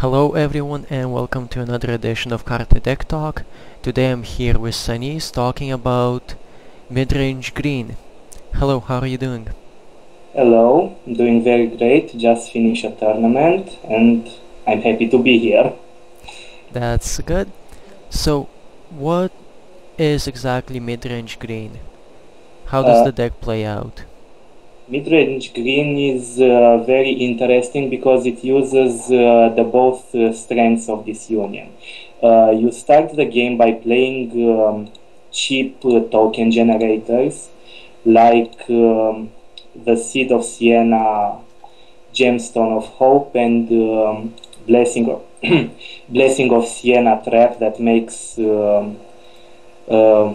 Hello everyone and welcome to another edition of Carte Deck Talk. Today I'm here with Thanisse talking about Midrange Green. Hello, how are you doing? Hello, I'm doing very great. Just finished a tournament and I'm happy to be here. That's good. So, what is exactly Midrange Green? How does the deck play out? Midrange Green is very interesting because it uses the both strengths of this union. You start the game by playing cheap token generators like the Seed of Sienna, Gemstone of Hope, and Blessing of Blessing of Sienna trap that makes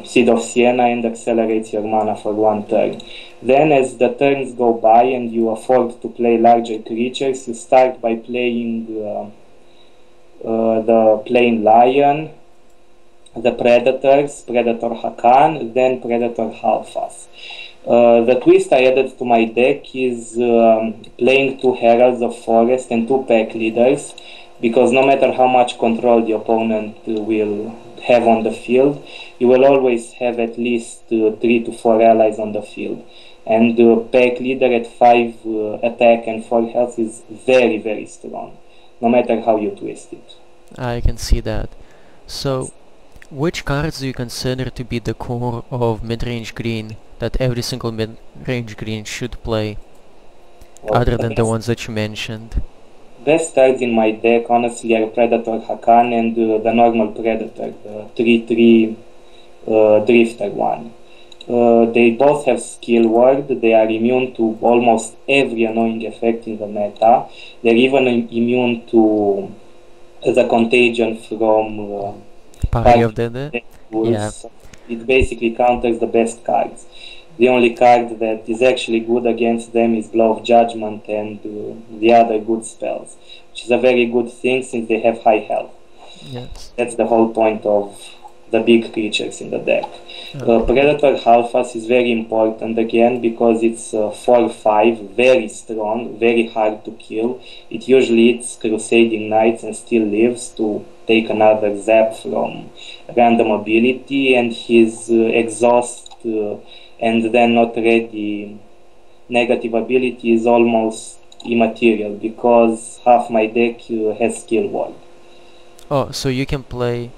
Seed of Sienna and accelerates your mana for one turn. Then as the turns go by and you afford to play larger creatures, you start by playing the plain lion, the predators, Predator Hakan, then Predator Halfas. The twist I added to my deck is playing two Heralds of Forest and two Pack Leaders, because no matter how much control the opponent will have on the field, you will always have at least 3 to 4 allies on the field. And Pack Leader at 5 attack and 4 health is very, very strong, no matter how you twist it. I can see that. So, which cards do you consider to be the core of Midrange Green that every single Midrange Green should play, other than the ones that you mentioned? Best cards in my deck, honestly, are Predator Hakan and the normal Predator, the 3/3 Drifter one. They both have skill word, they are immune to almost every annoying effect in the meta. They're even immune to the contagion from Party of the Dead? Yeah. It basically counters the best cards. The only card that is actually good against them is Blow of Judgment and the other good spells, which is a very good thing since they have high health. Yes. That's the whole point of the big creatures in the deck. Predator Halfas is very important again because it's 4/5, very strong, very hard to kill. It usually eats Crusading Knights and still lives to take another zap from random ability, and his exhaust and then not ready negative ability is almost immaterial because half my deck has skill ward. Oh, so you can play...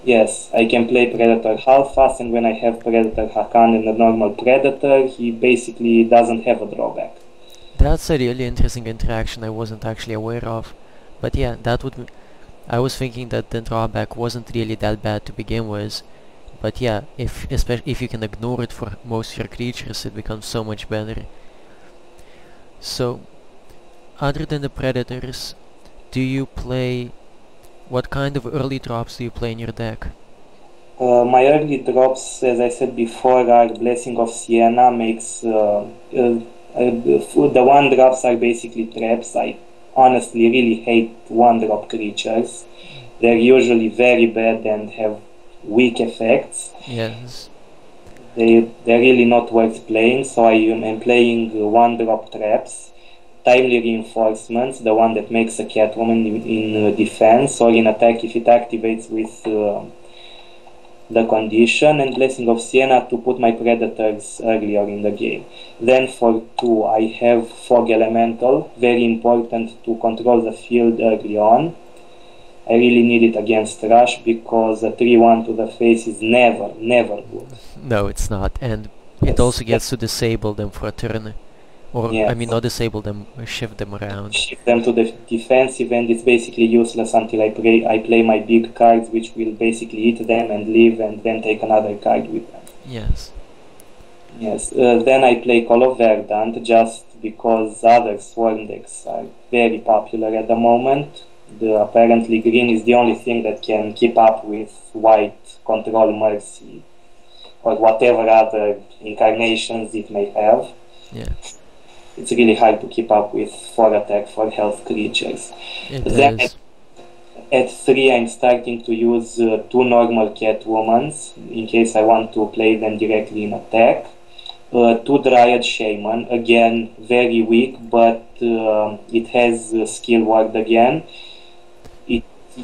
Yes, I can play Predator Halfas, and when I have Predator Hakan and a normal Predator, he basically doesn't have a drawback. That's a really interesting interaction I wasn't actually aware of. But yeah, that would... I was thinking that the drawback wasn't really that bad to begin with. But yeah, especially if you can ignore it for most of your creatures, it becomes so much better. So, other than the Predators, do you play... What kind of early drops do you play in your deck? My early drops, as I said before, are Blessing of Sienna, makes... the one drops are basically traps. I honestly really hate one drop creatures. They're usually very bad and have weak effects. Yes. They're really not worth playing, so I am playing one drop traps. Timely Reinforcements, the one that makes a Catwoman in defense or in attack if it activates with the condition, and Blessing of Sienna to put my Predators earlier in the game. Then for 2 I have Fog Elemental, very important to control the field early on. I really need it against Rush because a 3/1 to the face is never good. No, it's not, and it also gets to disable them for a turn. Or, yes. I mean, not disable them, shift them around. Shift them to the defensive, and it's basically useless until I play my big cards, which will basically eat them and leave, and then take another card with them. Yes. Yes. Then I play Call of Verdant, just because other Swarm decks are very popular at the moment. Apparently green is the only thing that can keep up with white Control Mercy, or whatever other incarnations it may have. Yeah. It's really hard to keep up with 4 attack, 4 health creatures. Then at 3 I'm starting to use 2 normal Catwomans in case I want to play them directly in attack. 2 Dryad Shaman, again very weak, but it has skill ward again.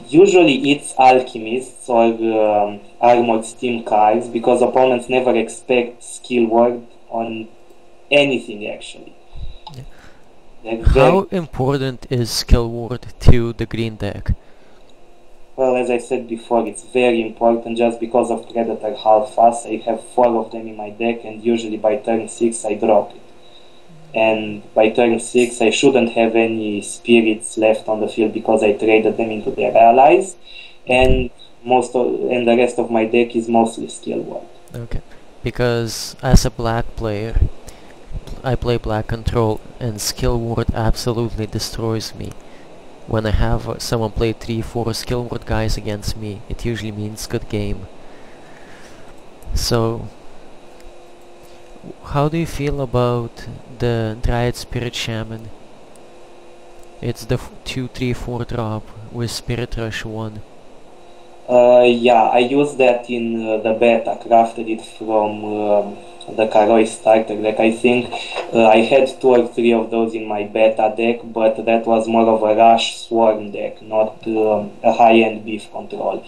Usually it's alchemists or armored steam cards because opponents never expect skill word on anything actually. Yeah. They're How very important is skill ward to the green deck? well, as I said before, it's very important just because of Predator half fast. I have 4 of them in my deck, and usually by turn 6 I drop it. And by turn 6 I shouldn't have any spirits left on the field because I traded them into their allies, Okay. and and the rest of my deck is mostly skill ward. Okay. Because as a black player, I play black control, and skill ward absolutely destroys me. When I have someone play 3-4 skill ward guys against me, it usually means good game. So, how do you feel about the Dryad Spirit Shaman? It's the 2-3-4 drop with Spirit Rush 1. Yeah, I used that in the beta, crafted it from the Karoi starter deck. I think I had 2 or 3 of those in my beta deck, but that was more of a rush swarm deck, not a high-end beef control.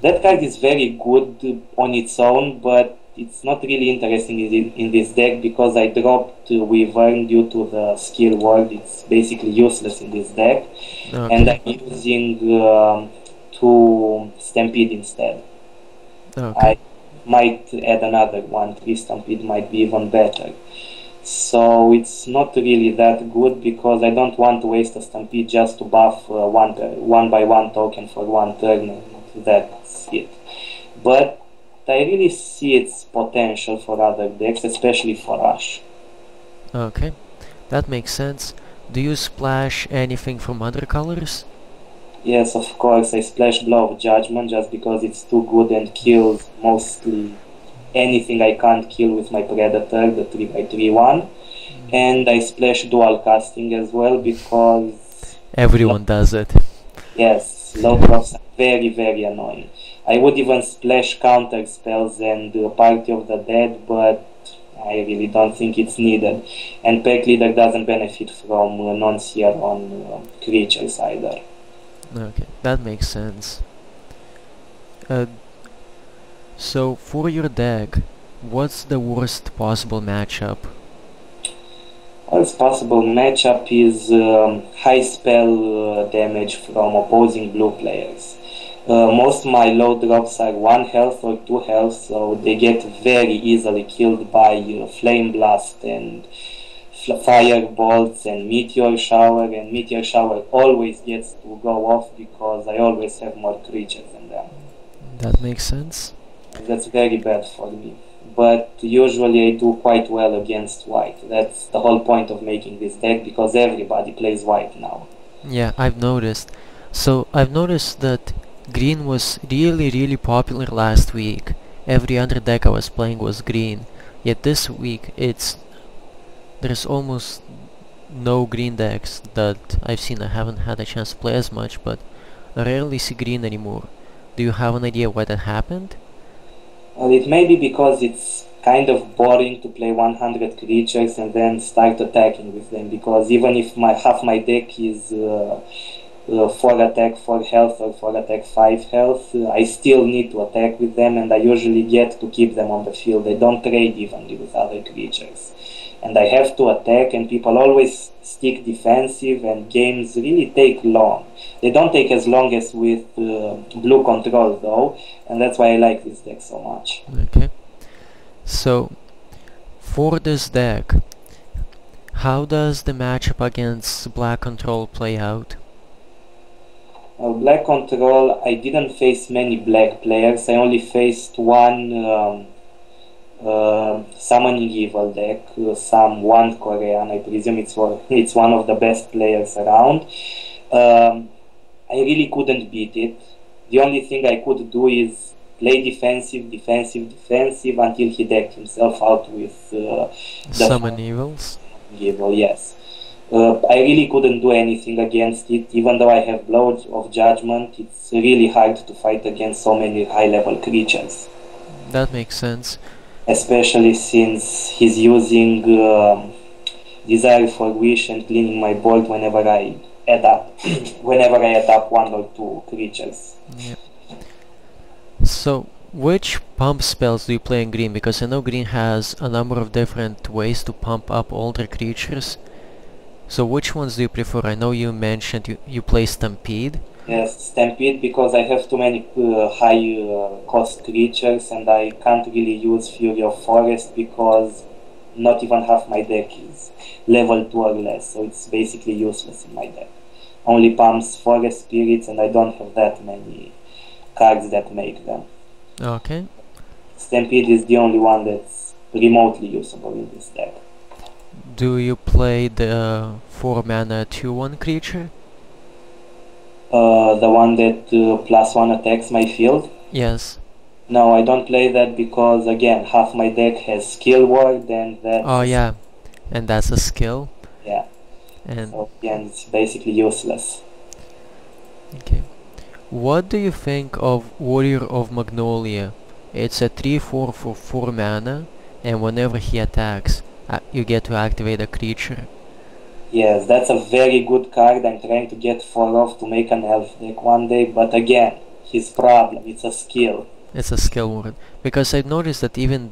That card is very good on its own, but it's not really interesting in this deck because I dropped Wyvern due to the skill word. It's basically useless in this deck, and Okay. I'm using to Stampede instead. Okay. I might add another one. 3 Stampede might be even better. So it's not really that good because I don't want to waste a Stampede just to buff one by one token for 1 turn. That's it. But I really see its potential for other decks, especially for Rush. Okay. That makes sense. Do you splash anything from other colors? Yes, of course, I splash Blow of Judgment just because it's too good and kills mostly anything I can't kill with my Predator, the 3x3 one. And I splash Dual Casting as well because, Everyone does it. yes, low drops are very, very annoying. I would even splash counter spells and Party of the Dead, but I really don't think it's needed. And Pack Leader doesn't benefit from non-seer on creatures either. Okay, that makes sense. Uh, so for your deck, what's the worst possible matchup? Worst possible matchup is high spell damage from opposing blue players. Most my low drops are 1 health or 2 health, so they get very easily killed by Flame Blast and Fire Bolts and Meteor Shower, and Meteor Shower always gets to go off because I always have more creatures than them. That makes sense. That's very bad for me. But usually I do quite well against white. That's the whole point of making this deck because everybody plays white now. Yeah, I've noticed. So I've noticed that green was really popular last week. Every other deck I was playing was green. Yet this week there's almost no green decks that I've seen. I haven't had a chance to play as much, but I rarely see green anymore. Do you have an idea why that happened? Well, it may be because it's kind of boring to play 100 creatures and then start attacking with them, because even if half my deck is 4 attack 4 health or 4 attack 5 health, I still need to attack with them, and I usually get to keep them on the field. They don't trade evenly with other creatures. And I have to attack, and people always stick defensive, and games really take long. They don't take as long as with blue control though, and that's why I like this deck so much. Okay. So, for this deck, how does the matchup against black control play out? Black control, I didn't face many black players. I only faced one summoning evil deck, some one Korean. I presume it's one of the best players around. I really couldn't beat it. The only thing I could do is play defensive until he decked himself out with the Summon evils? evil, yes. I really couldn't do anything against it, even though I have Blow of Judgment. It's really hard to fight against so many high-level creatures. That makes sense. Especially since he's using Desire for Wish and cleaning my board whenever I add up whenever I add up one or two creatures. Yeah. So, which pump spells do you play in green? Because I know green has a number of different ways to pump up older creatures. So which ones do you prefer? I know you mentioned you play Stampede. Yes, Stampede, because I have too many high cost creatures and I can't really use Fury of Forest because not even half my deck is level 2 or less, so it's basically useless in my deck. Only pumps Forest Spirits and I don't have that many cards that make them. Okay. Stampede is the only one that's remotely usable in this deck. Do you play the 4 mana 2/1 creature? The one that +1 attacks my field? Yes. No, I don't play that because, again, half my deck has skill ward and that... Oh yeah, and that's a skill. Yeah. And so, again, it's basically useless. okay. What do you think of Warrior of Magnolia? It's a 3/4 for 4 mana, and whenever he attacks, you get to activate a creature. Yes, that's a very good card. I'm trying to get 4 off to make an elf deck one day, but again, his problem, it's a skill. It's a skill word. Because I've noticed that even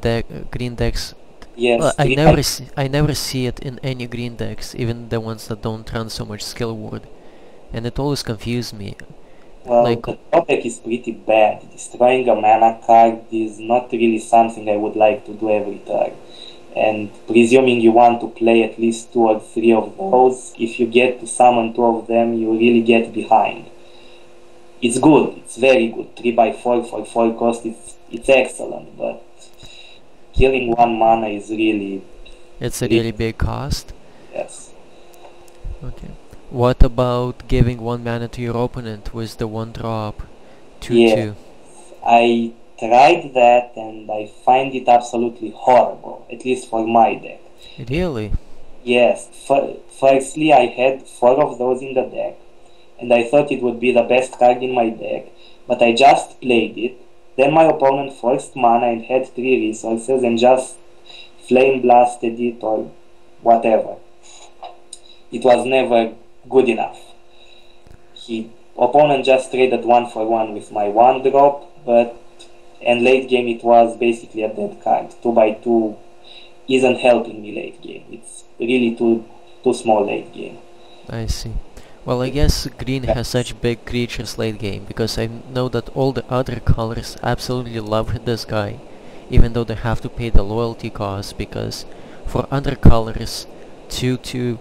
green decks... Yes, I never see it in any green decks, even the ones that don't run so much skill word. And it always confused me. Well, like, the top deck is pretty bad. Destroying a mana card is not really something I would like to do every turn. And presuming you want to play at least 2 or 3 of those, if you get to summon 2 of them, you really get behind. It's good, it's very good. 3/4 for 4 cost, it's excellent, but killing 1 mana is really... It's a really big cost? Yes. Okay. What about giving 1 mana to your opponent with the 1-drop 2/2? Yeah. I tried that and I find it absolutely horrible, at least for my deck. Really? Yes. Firstly, I had 4 of those in the deck, and I thought it would be the best card in my deck, but I just played it. Then my opponent forced mana and had 3 resources and just flame blasted it or whatever. It was never good enough. Opponent just traded 1 for 1 with my 1-drop, and late game it was basically a dead card. 2/2 isn't helping me late game. It's really too small late game. I see. Well, I guess green has such big creatures late game, because I know that all the other colors absolutely love this guy, even though they have to pay the loyalty cost, because for other colors, 2/2,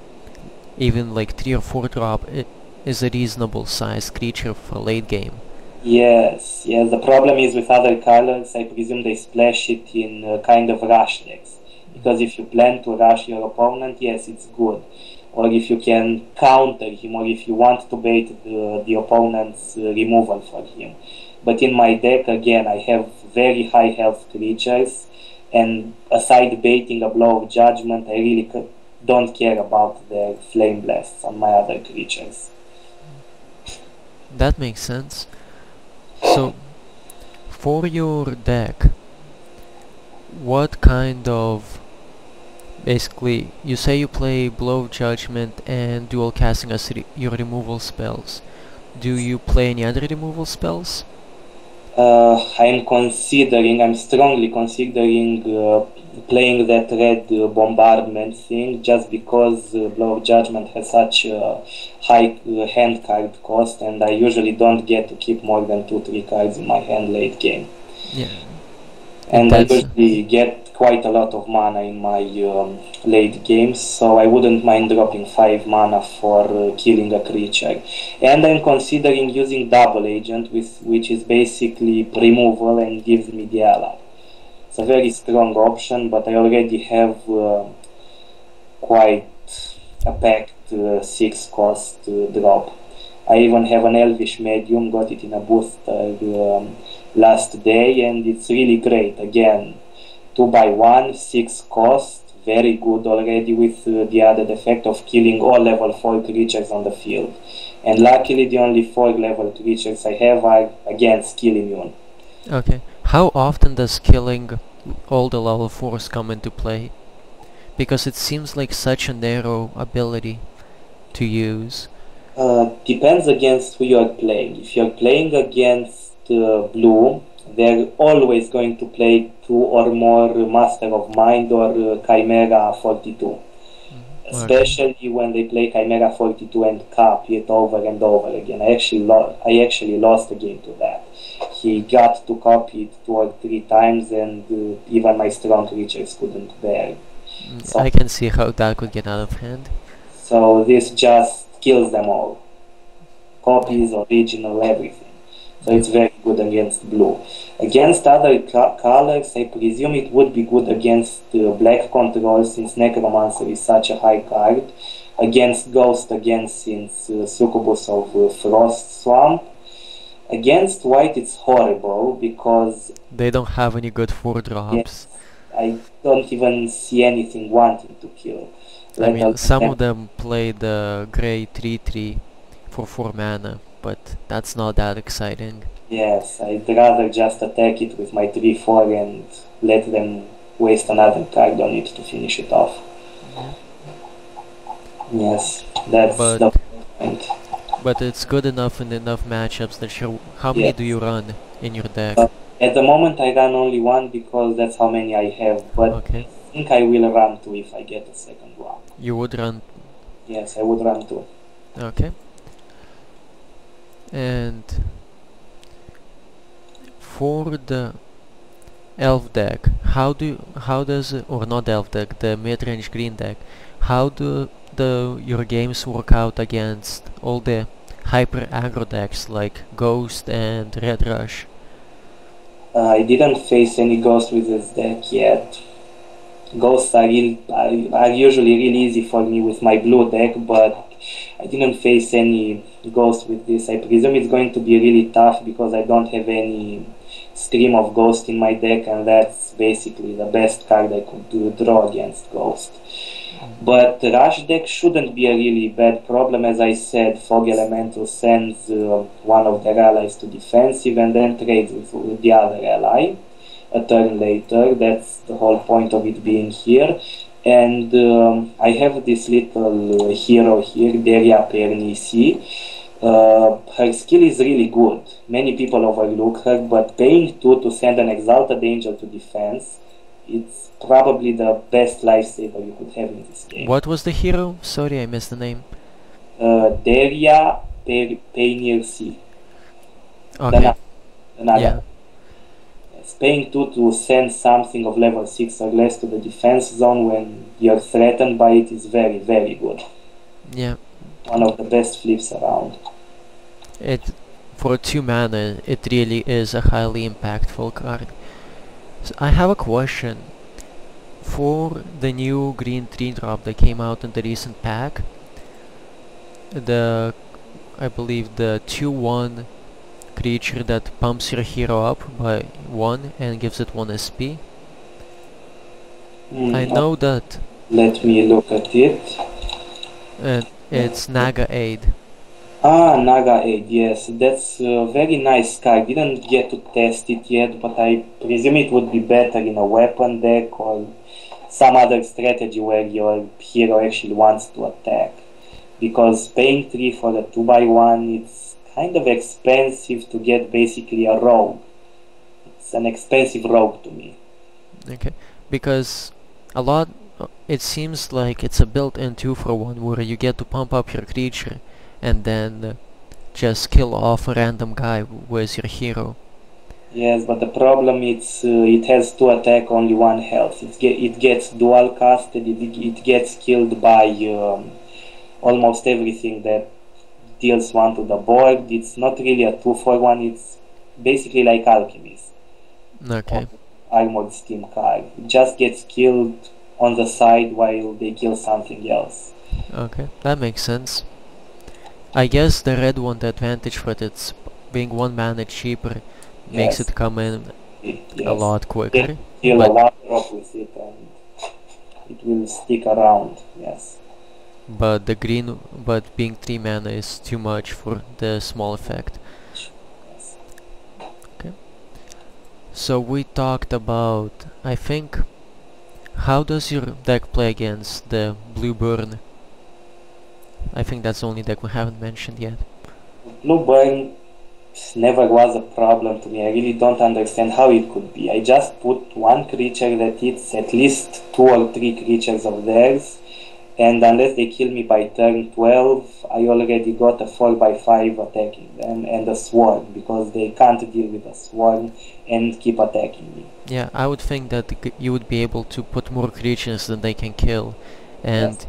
even like 3 or 4-drop, it is a reasonable sized creature for late game. Yes, the problem is with other colors, I presume they splash it in kind of rush decks. Because if you plan to rush your opponent, yes, it's good. Or if you can counter him, or if you want to bait the opponent's removal for him. But in my deck, again, I have very high health creatures, and aside baiting a Blow of Judgment, I really don't care about their Flame Blasts on my other creatures. That makes sense. So, for your deck, what kind of... Basically, you say you play Blow of Judgment and Dual Casting as your removal spells. Do you play any other removal spells? I'm strongly considering playing that red bombardment thing, just because Blow of Judgment has such a high hand card cost, and I usually don't get to keep more than 2-3 cards in my hand late game. Yeah. And I usually get quite a lot of mana in my late games, so I wouldn't mind dropping 5 mana for killing a creature. And I'm considering using Double Agent, which is basically removal and gives me the ally. It's a very strong option, but I already have quite a packed 6 cost drop. I even have an Elvish Medium, got it in a booster last day, and it's really great. Again, 2/1, 6 cost, very good already, with the added effect of killing all level 4 creatures on the field. And luckily the only 4 level creatures I have are, again, skill immune. Okay. How often does killing all the level 4s come into play? Because it seems like such a narrow ability to use. Depends against who you are playing. If you're playing against blue, they're always going to play 2 or more Master of Mind or Chimera 42. Okay. Especially when they play Chimera 42 and copy it over and over again. I actually lost a game to that. He got to copy it 2 or 3 times, and even my strong creatures couldn't bear. So, I can see how that could get out of hand. so this just kills them all. Copies, original, everything. So it's very good against blue. Against other colors, I presume it would be good against black control, since Necromancer is such a high card. Against Ghost, again, since Succubus of Frost Swamp. Against white, it's horrible because They don't have any good 4-drops. yes, I don't even see anything wanting to kill. I mean, some of them play the gray 3/3 for 4 mana, but that's not that exciting. Yes, I'd rather just attack it with my 3/4 and let them waste another card on it to finish it off. Yeah. Yes, that's the point. But it's good enough in enough matchups that show. How many do you run in your deck? At the moment I run only 1 because that's how many I have, but Okay. I think I will run 2 if I get a second one. You would run. Yes, I would run 2. Okay. And for the elf deck, how does or not elf deck, the mid-range green deck, how do your games work out against all the hyper aggro decks like Ghost and Red Rush? I didn't face any ghosts with this deck yet. Ghosts are usually really easy for me with my blue deck, but I didn't face any ghosts with this. I presume it's going to be really tough because I don't have any stream of ghost in my deck, and that's basically the best card I could draw against ghost. But Rush deck shouldn't be a really bad problem. As I said, Fog Elemental sends one of their allies to defensive and then trades with the other ally a turn later. That's the whole point of it being here. And I have this little hero here, Deria Pernisi. Her skill is really good. Many people overlook her, but paying 2 to send an Exalted Angel to defense, it's probably the best lifesaver you could have in this game. What was the hero? Sorry, I missed the name. Deria Pernisi. Okay. Yeah. Paying 2 to send something of level 6 or less to the defense zone when you're threatened by it is very, very good. Yeah. One of the best flips around. For 2 mana, it really is a highly impactful card. So I have a question. For the new green 3-drop that came out in the recent pack, I believe the 2/1 creature that pumps your hero up by 1 and gives it 1 SP. I know that. Let me look at it. It's Naga Aid. Naga Aid, yes. That's a very nice card. Didn't get to test it yet, but I presume it would be better in a weapon deck or some other strategy where your hero actually wants to attack. Because paying 3 for a 2/1, it's kind of expensive to get basically a rogue. It's an expensive rogue to me. Okay, because it seems like it's a built-in 2-for-1 where you get to pump up your creature and then just kill off a random guy with your hero. Yes, but the problem is it has 2 attack, only 1 health. It gets dual casted, it gets killed by almost everything that deals 1 to the board. It's not really a 2-for-1, it's basically like Alchemist. Okay. Armored Steam card. It just gets killed on the side while they kill something else. Okay, that makes sense. I guess the red one, the advantage for it, it's being 1 mana cheaper, makes it come in a lot quicker. Kill a 1-drop with it and it will stick around, yes. But being 3 mana is too much for the small effect. Yes. Okay. So we talked about, I think, how does your deck play against the blue burn? I think that's the only deck we haven't mentioned yet. Blue burn never was a problem to me. I really don't understand how it could be. I just put one creature that hits at least 2 or 3 creatures of theirs, and unless they kill me by turn 12, I already got a 4/5 attacking them and a swarm, because they can't deal with a swarm and keep attacking me. Yeah, I would think that you would be able to put more creatures than they can kill, and Yes.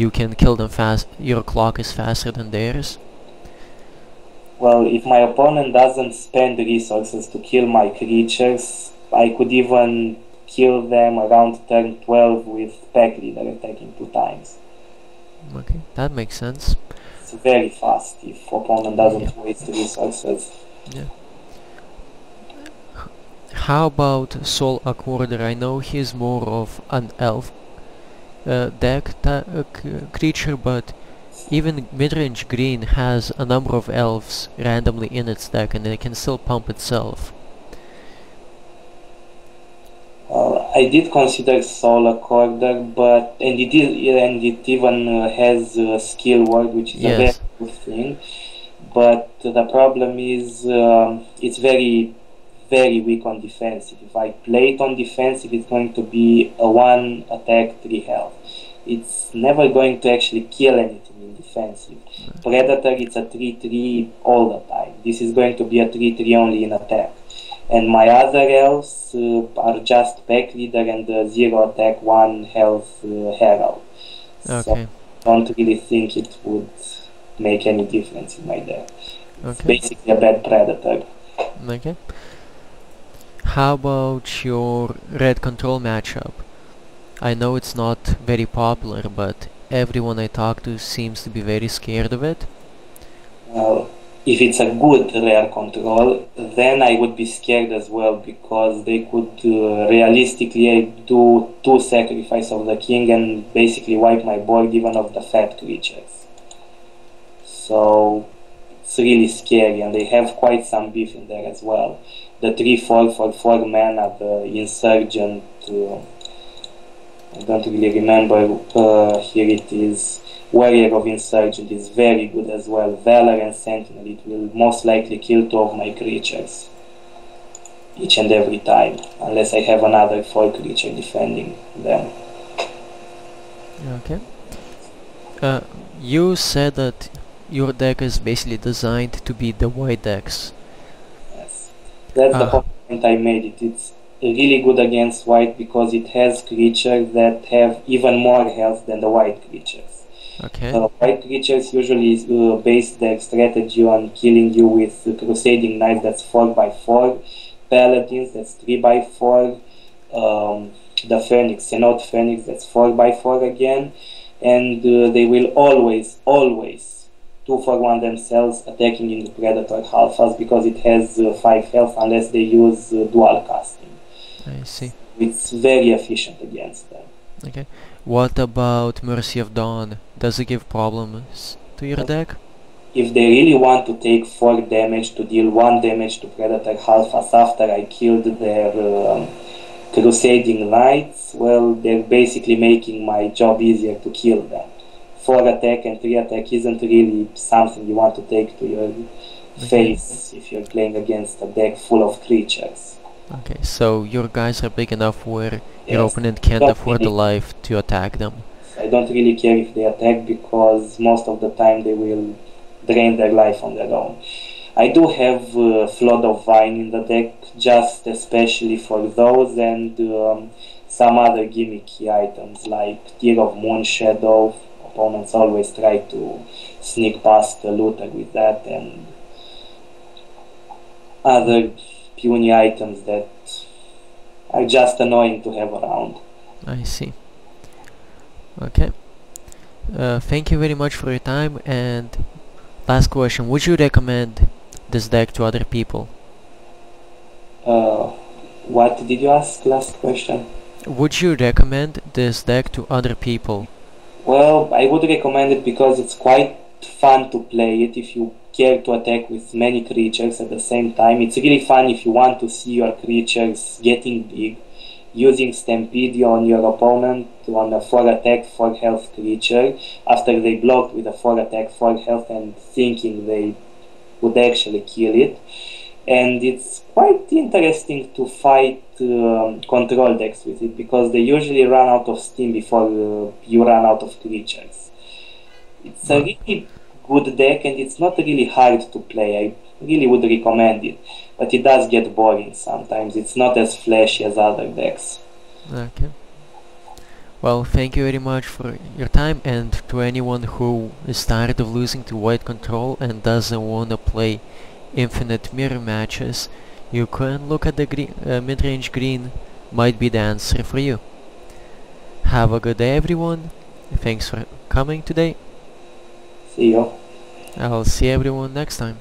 you can kill them fast. Your clock is faster than theirs. Well, if my opponent doesn't spend resources to kill my creatures, I could even kill them around turn 12 with Pack Leader attacking 2 times. Okay, that makes sense. It's very fast if opponent doesn't Yeah. waste resources. Yeah. How about Soul Accorder? I know he's more of an elf creature, but even Midrange Green has a number of elves randomly in its deck, and it can still pump itself. I did consider Soul Accorder, but and it even has skill word, which is a very Yes. good thing. But the problem is it's very weak on defensive. If I play it on defensive, it's going to be a 1 attack 3 health. It's never going to actually kill anything in defensive. Predator, it's a 3/3 all the time. This is going to be a 3/3 only in attack. And my other elves are just Pack Leader and 0 attack 1 health Herald. So Okay. I don't really think it would make any difference in my deck. It's Okay. basically a bad Predator. Okay. How about your red control matchup? I know it's not very popular, but everyone I talk to seems to be very scared of it. Well, if it's a good rare control, then I would be scared as well, because they could realistically do 2 sacrifice of the king and basically wipe my board even of the fat creatures. So it's really scary, and they have quite some beef in there as well. The 3/4 for 4 mana, the Insurgent, I don't really remember, here it is. Warrior of Insurgent is very good as well. Valor and Sentinel, it will most likely kill 2 of my creatures each and every time, unless I have another 4 creature defending them. Okay. You said that your deck is basically designed to beat the white decks. Yes, that's the whole point I made it. It's really good against white because it has creatures that have even more health than the white creatures. Okay. White creatures usually base their strategy on killing you with Crusading Knights, that's 4/4, Paladins, that's 3/4, the Phoenix, Senot Phoenix, that's 4/4 again, and they will always 2/1 themselves attacking in the Predator Alphas because it has 5 health unless they use dual casting. I see. It's very efficient against them. Okay. What about Mercy of Dawn? Does it give problems to your deck? If they really want to take 4 damage to deal 1 damage to Predator Alphas after I killed their Crusading Knights, well, they're basically making my job easier to kill them. 4 attack and 3 attack isn't really something you want to take to your face if you're playing against a deck full of creatures. Okay, so your guys are big enough where your Yes. opponent can't Don't afford the really- life to attack them. I don't really care if they attack because most of the time they will drain their life on their own. I do have Flood of Vine in the deck, just especially for those, and some other gimmicky items like Tear of Moonshadow. Opponents always try to sneak past the looter with that, and other puny items that are just annoying to have around. I see. Okay. Thank you very much for your time, and last question, would you recommend this deck to other people? What did you ask last question? Would you recommend this deck to other people? Well, I would recommend it because it's quite fun to play it if you care to attack with many creatures at the same time. It's really fun if you want to see your creatures getting big, using Stampede on your opponent on a 4 attack 4 health creature after they blocked with a 4 attack 4 health and thinking they would actually kill it. And it's quite interesting to fight control decks with it, because they usually run out of steam before you run out of creatures. It's a really good deck, and it's not really hard to play. I really would recommend it, but it does get boring sometimes. It's not as flashy as other decks. Okay. Well, thank you very much for your time, and to anyone who is tired of losing to white control and doesn't want to play infinite mirror matches, you can look at the mid-range green, might be the answer for you. Have a good day, everyone. Thanks for coming today. See you. I'll see everyone next time.